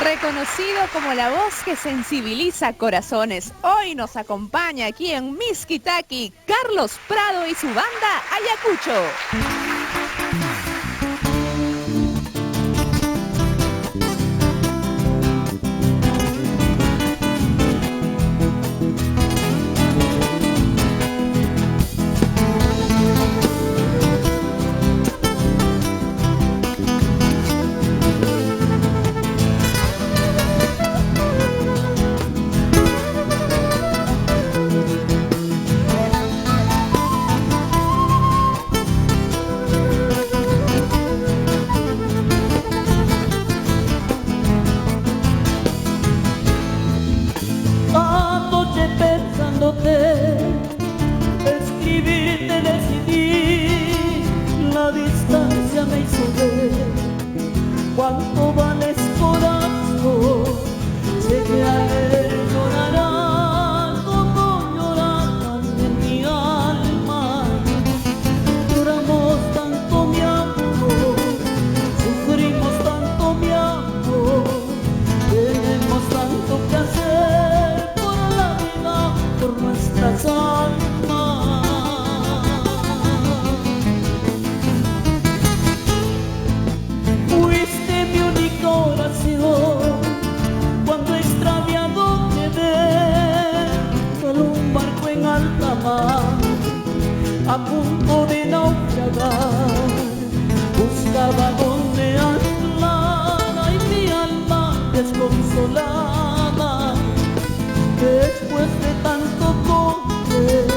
Reconocido como la voz que sensibiliza corazones, hoy nos acompaña aquí en Miskitaki Carlos Prado y su banda Ayacucho. Escribirte decidí, la distancia me hizo ver cuánto vales corazón. Sé que ayer llorarás como llorarás en mi alma. Lloramos tanto mi amor, sufrimos tanto mi amor, tenemos tanto que hacer por la vida, por nuestras almas. Fuiste mi única oración cuando extraviado quedé, solo un barco en alta mar a punto de naufragar. Buscaba donde anclar y mi alma desconsolada. Después de tanto correr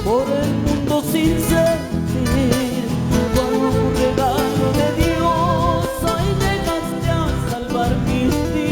por el mundo sin sentir, como un regalo de Dios, ahí llegaste a salvar mis días.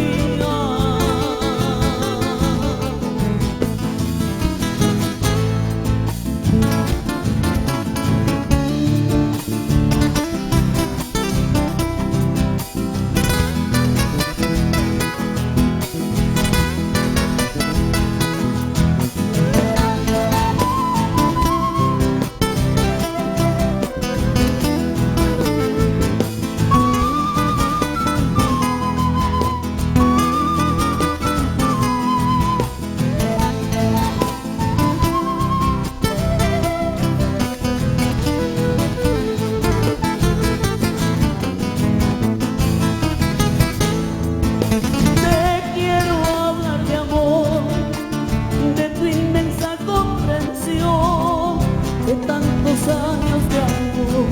De tantos años de amor,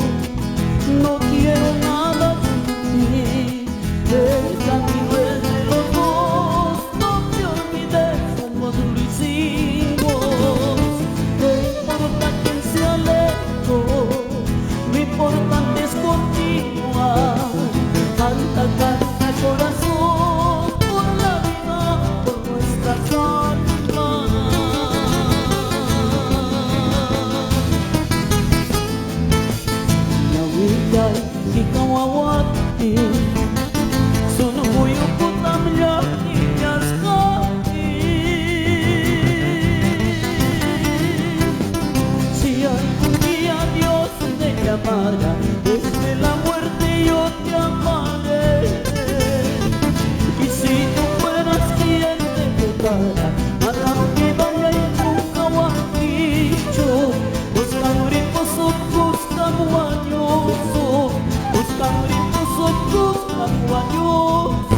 no quiero nada sin ti. El camino es de los dos, no te olvides como tú lo hicimos. No importa quién se alejó, lo importante es continuar. Canta, canta corazón, por la vida, por nuestras almas. Hikawawati sunuyo putamya inyaskati. Si algún día Dios te llamara, desde la muerte yo te amaré. Y si tú fueras quien te tocara, a la que vaya y nunca lo has dicho, los cangritos buscan guañoso, los cangritos buscan guañoso.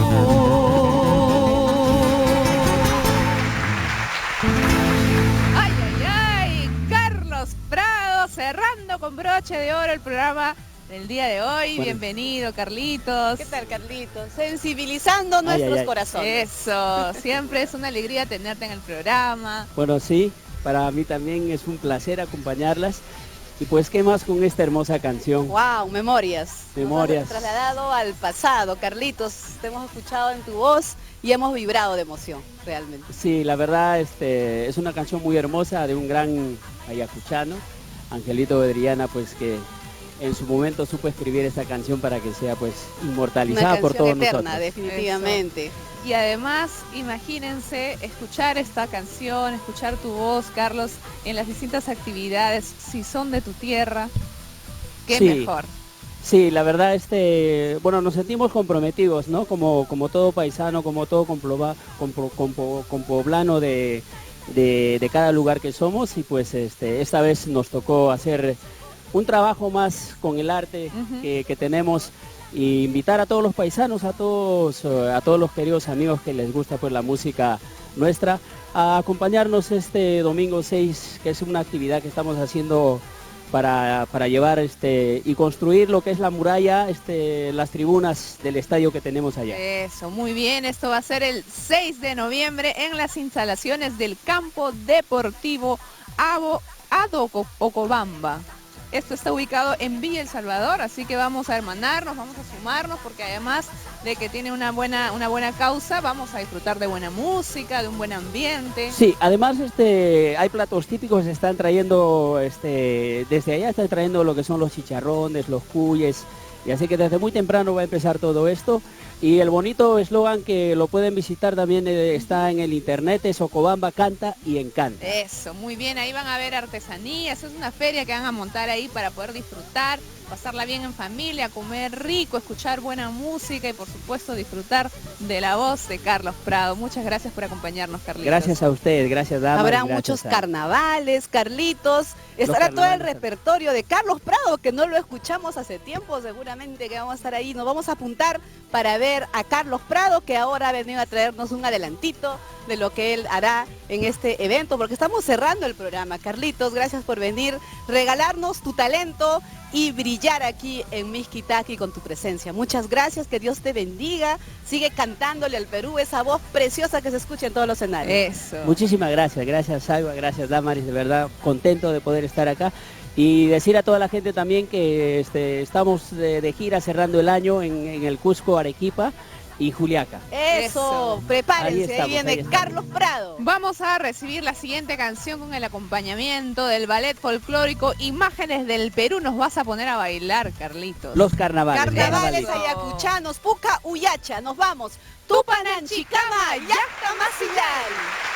Ay, ay, ay, Carlos Prado cerrando con broche de oro el programa del día de hoy. Bueno. Bienvenido, Carlitos. ¿Qué tal, Carlitos? Sensibilizando nuestros corazones. Eso, siempre es una alegría tenerte en el programa. Bueno, sí, para mí también es un placer acompañarlas. Y pues, ¿qué más con esta hermosa canción? ¡Wow! Memorias. Memorias. Nos has trasladado al pasado, Carlitos. Te hemos escuchado en tu voz y hemos vibrado de emoción, realmente. Sí, la verdad, es una canción muy hermosa de un gran ayacuchano, Angelito Bedriana, pues que en su momento supo escribir esta canción para que sea pues inmortalizada por todos eterna, nosotros. Definitivamente. Eso. Y además, imagínense escuchar esta canción, escuchar tu voz, Carlos, en las distintas actividades, si son de tu tierra, qué sí. mejor. Sí, la verdad, bueno, nos sentimos comprometidos, ¿no? Como todo paisano, como todo poblano de cada lugar que somos, y pues esta vez nos tocó hacer un trabajo más con el arte que tenemos, e invitar a todos los paisanos, a todos los queridos amigos que les gusta pues la música nuestra, a acompañarnos este domingo 6, que es una actividad que estamos haciendo para llevar y construir lo que es la muralla, las tribunas del estadio que tenemos allá. Eso, muy bien, esto va a ser el 6 de noviembre en las instalaciones del Campo Deportivo Ado Ocobamba. Esto está ubicado en Villa El Salvador, así que vamos a hermanarnos, vamos a sumarnos, porque además de que tiene una buena causa, vamos a disfrutar de buena música, de un buen ambiente. Sí, además hay platos típicos, están trayendo, desde allá están trayendo lo que son los chicharrones, los cuyes, y así que desde muy temprano va a empezar todo esto. Y el bonito eslogan que lo pueden visitar también está en el internet, es Ocobamba canta y encanta. Eso, muy bien, ahí van a ver artesanías, es una feria que van a montar ahí para poder disfrutar, pasarla bien en familia, comer rico, escuchar buena música y por supuesto disfrutar de la voz de Carlos Prado. Muchas gracias por acompañarnos, Carlitos. Gracias a ustedes, gracias Dama. Habrá muchos carnavales, Carlitos. Estará todo el repertorio de Carlos Prado, que no lo escuchamos hace tiempo, seguramente que vamos a estar ahí. Nos vamos a apuntar para ver a Carlos Prado, que ahora ha venido a traernos un adelantito de lo que él hará en este evento, porque estamos cerrando el programa. Carlitos, gracias por venir, regalarnos tu talento y brillar aquí en Mixquitaqui con tu presencia. Muchas gracias, que Dios te bendiga. Sigue cantándole al Perú esa voz preciosa que se escucha en todos los escenarios. Eso. Muchísimas gracias Salva, gracias Damaris, de verdad contento de poder estar acá. Y decir a toda la gente también que estamos de gira cerrando el año en el Cusco, Arequipa y Juliaca. Eso, prepárense, ahí viene Carlos Prado. Vamos a recibir la siguiente canción con el acompañamiento del ballet folclórico Imágenes del Perú. Nos vas a poner a bailar, Carlitos. Los carnavales. Carnavales ayacuchanos, Puca Uyacha, nos vamos. Tupanan, Chicama, Yacta Masillay.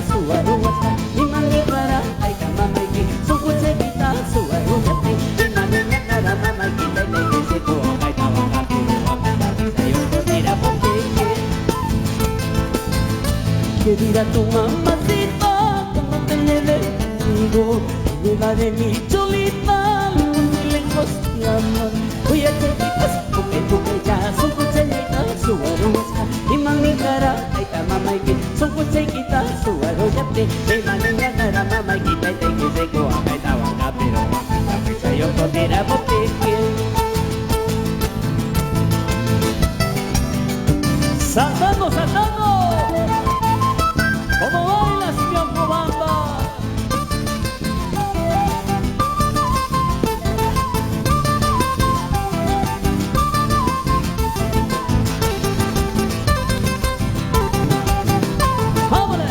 Su mira tu mamacita, cuando te lleve conmigo, lleva de mi cholita, los lejos te aman. Voy a chiquitas, porque tu ya son cuchillitas, su arroja, y mami cara, ay ta mamá y que son cuchillitas, su arroja, y mami cara, mamá y que te que se coa, ay ta vaca, pero la fecha yo podría boteque. ¡Saltando, saltando! ¿Cómo bailas, mi Ocobamba? ¡Vámonos!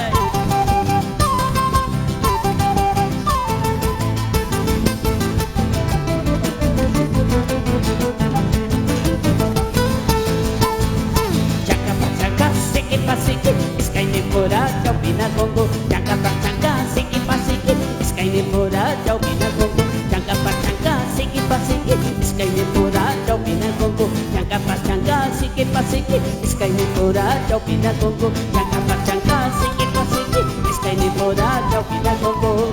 Chau pina congo, changa pa changa, siki pa siki, sky ni pura, chau pina congo, changa pa changa, siki pa siki, sky ni pura, chau pina congo, changa pa changa, siki pa siki, sky ni pura, chau pina congo, changa pa changa, siki pa siki, sky ni pura, chau pina congo.